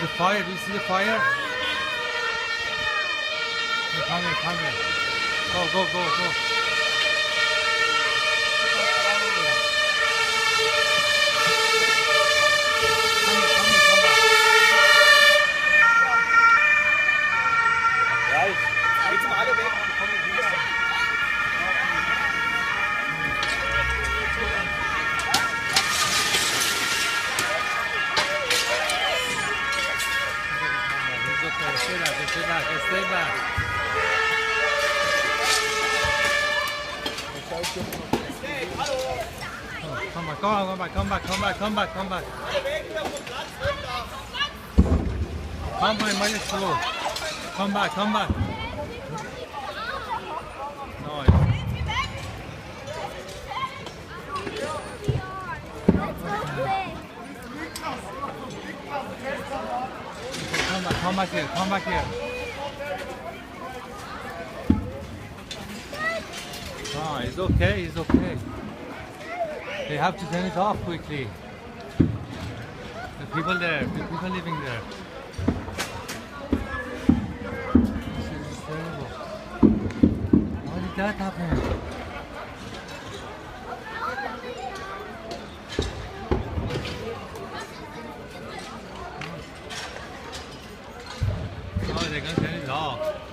the fire. Do you see the fire? Hey, come here, come here. Go, go, go, go. Stay back, stay back. Oh, come back, come back, come back, come back, come back, come back. Come back, minus slow. Come back, come back. No. Come back here, come back here. Ah, it's okay, it's okay. They have to turn it off quickly. The people there, the people living there. This is terrible. How did that happen? Oh, they're gonna turn it off.